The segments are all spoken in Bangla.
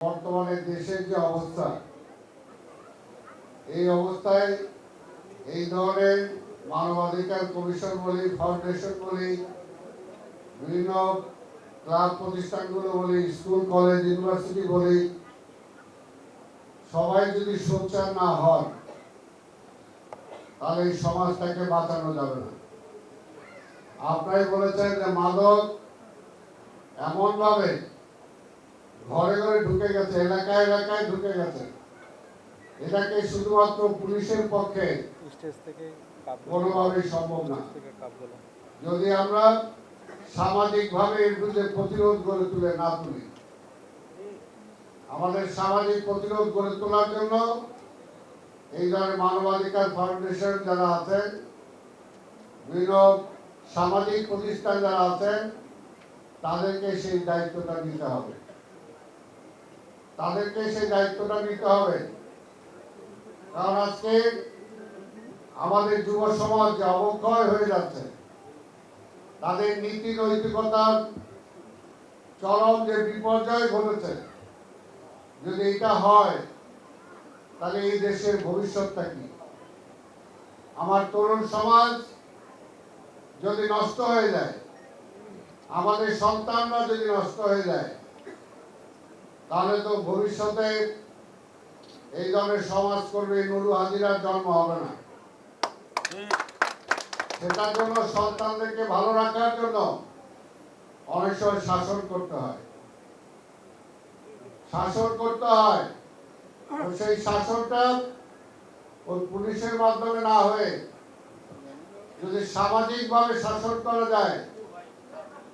বর্তমানে দেশের যে অবস্থা, এই অবস্থায় এই ধরনের মানবাধিকার কমিশন বলি, ফাউন্ডেশন বলি, বিভিন্ন ক্লাব প্রতিষ্ঠানগুলো বলি, স্কুল কলেজ ইউনিভার্সিটি বলি, সবাই যদি সোচ্চার না হন তাহলে এই সমাজটাকে বাঁচানো যাবে না। আপনারাই বলেছেন যে মাদক এমন ভাবে ঘরে ঘরে ঢুকে গেছে, এলাকায় এলাকায় ঢুকে গেছে, এটাকে শুধুমাত্র পুলিশের পক্ষে কোনোভাবেই সম্ভব না। যদি আমরা সামাজিকভাবে এর বিরুদ্ধে প্রতিরোধ গড়ে তুলে না তুলি, আমাদের সামাজিক প্রতিরোধ গড়ে তোলার জন্য এই ধরনের মানবাধিকার ফাউন্ডেশন যারা আছেন, বিভিন্ন সামাজিক প্রতিষ্ঠান যারা আছেন, তাদেরকে সেই দায়িত্বটা নিতে হবে। কারণ আজকে আমাদের যুব সমাজ যে অবক্ষয় হয়ে যাচ্ছে, তাদের নীতি নৈতিকতার চরম যে বিপর্যয় ঘটেছে, যদি এটা হয় তাহলে এই দেশের ভবিষ্যৎটা কি? আমার তরুণ সমাজ যদি নষ্ট হয়ে যায়, আমাদের সন্তানরা যদি নষ্ট হয়ে যায়, তাহলে তো ভবিষ্যতে এই ধরনের সমাজ করবে নুরু হাজিরার জন্ম হবে না। সেটার জন্য সন্তানদেরকে ভালো রাখার জন্য অনেক সময় শাসন করতে হয়। সেই শাসনটা ওই পুলিশের মাধ্যমে না হয়ে যদি সামাজিকভাবে শাসন করা যায়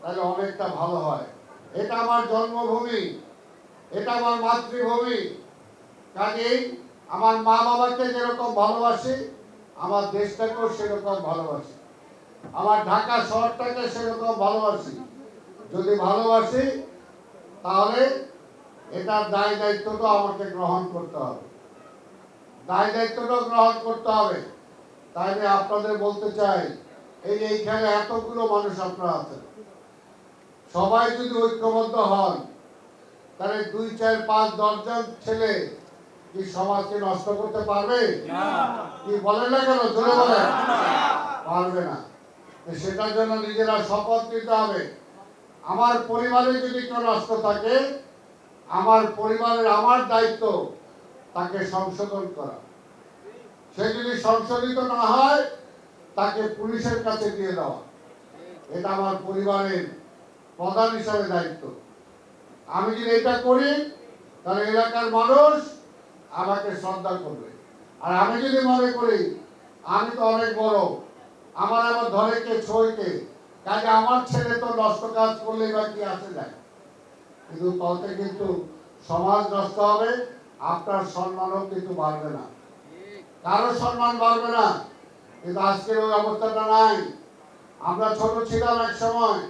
তাহলে অনেকটা ভালো হয়। এটা আমার জন্মভূমি, এটা আমার মাতৃভূমি। কাজেই আমার মা বাবাকে যেরকম ভালোবাসি, আমার দেশটাকেও সেরকম ভালোবাসি, আমার ঢাকা শহরটাকে সেরকম ভালোবাসি। যদি ভালোবাসি তাহলে এটার দায় দায়িত্বটা আমাকে গ্রহণ করতে হবে, তাই আমি আপনাদের বলতে চাই, এই যে এইখানে এতগুলো মানুষ আপনারা আছেন, সবাই যদি ঐক্যবদ্ধ হন তাহলে 2, 4, 5, 10 জন ছেলে কি সমাজকে নষ্ট করতে পারবে? কি বলেন না কেন? জোরে বলেন। পারবে না। সেটার জন্য নিজেরা শপথ নিতে হবে। আমার পরিবারে যদি কেউ নষ্ট থাকে, আমার পরিবারের আমার দায়িত্ব তাকে সংশোধন করা। সে যদি সংশোধিত না হয়, তাকে পুলিশের কাছে দিয়ে দেওয়া। এটা আমার পরিবারের প্রধান হিসাবে দায়িত্ব। আমি যদি এটা করি তাহলে এলাকার মানুষ আমাকে শ্রদ্ধা করবে। আর আমি যদি মনে করি আমি তো অনেক বড়, আমার ধরে কে ছোঁয় কে, কাজে আমার ছেলে তো নষ্ট কাজ করলে বা কি আসে যায়, কিন্তু ততে কিন্তু সমাজ নষ্ট হবে, আপনার সম্মানও কিন্তু বাড়বে না, কারো সম্মান বাড়বে না। কিন্তু আজকের ওই অবস্থাটা নাই। আমরা ছোট ছিলাম এক সময়,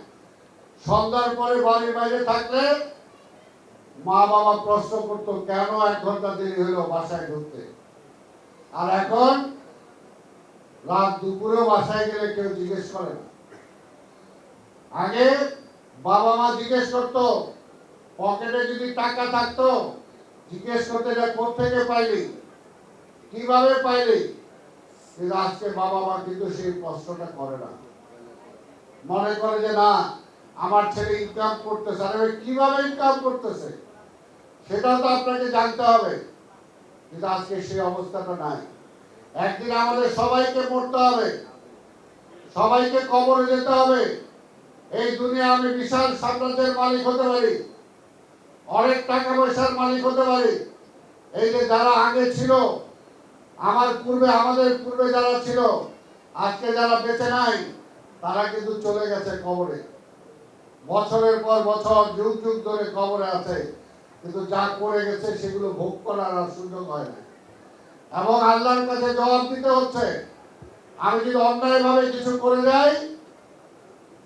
সন্ধ্যার পরে বাড়ির বাইরে থাকলে মা বাবা প্রশ্ন করতো কেন 1 ঘন্টা দেরি হলো বাসায় ঢুকতে। আর এখন রাত দুপুরেও বাসায় গেলে কেউ জিজ্ঞেস করে না। আগে বাবা মা জিজ্ঞেস করতো, পকেটে যদি টাকা থাকতো জিজ্ঞেস করতে যে কোত্থেকে পাইলি, কিভাবে পাইলি। কিন্তু আজকে বাবা মা কিন্তু সেই প্রশ্নটা করে না, মনে করে যে না আমার ছেলে ইনকাম করতেছে, আরে কিভাবে ইনকাম করতেছে সেটাও তো আপনাকে জানতে হবে। কিন্তু আজকে সেই অবস্থাটা নাই। একদিন আমাদের সবাইকে মরতে হবে, সবাইকে কবরে যেতে হবে। এই দুনিয়া আমি বিশাল সাম্রাজ্যের মালিক হতে পারি, অনেক টাকা পয়সার মালিক হতে পারি। এই যে যারা আগে ছিল, আমাদের পূর্বে যারা ছিল, আজকে যারা বেঁচে নাই, তারা কিন্তু চলে গেছে কবরে। বছরের পর বছর, যুগ যুগ ধরে কবরে আছে, কিন্তু যা করে গেছে সেগুলো ভোগ করার আর সুযোগ হয় না। এবং আল্লাহর কাছে জবাব দিতে হচ্ছে। আমি যদি অন্যায়ভাবে কিছু করে যাই,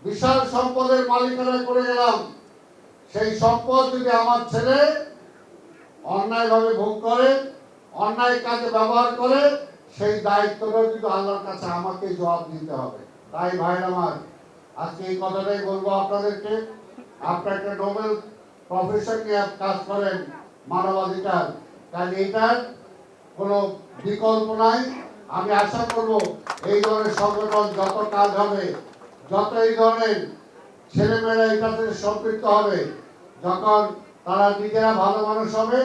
বিশাল সম্পদের মালিকানা করে গেলাম, সেই সম্পদ যদি আমার ছেলে অন্যায়ভাবে ভোগ করে, অন্যায় কাজে ব্যবহার করে, সেই দায়িত্বটা কিন্তু আল্লাহর কাছে আমাকে জবাব দিতে হবে। তাই ভাইরা আমার, আজকে এই কথাটাই বলবো আপনাদেরকে। আপনারা একটা নোবেল প্রফেশন নিয়ে কাজ করেন, মানবাধিকার, কাজে এটার কোনো বিকল্প নাই। আমি আশা করব এই ধরনের সংগঠন যত কাজ হবে, যত এই ধরনের ছেলেমেয়েরা এটাতে সম্পৃক্ত হবে, যখন তারা নিজেরা ভালো মানুষ হবে।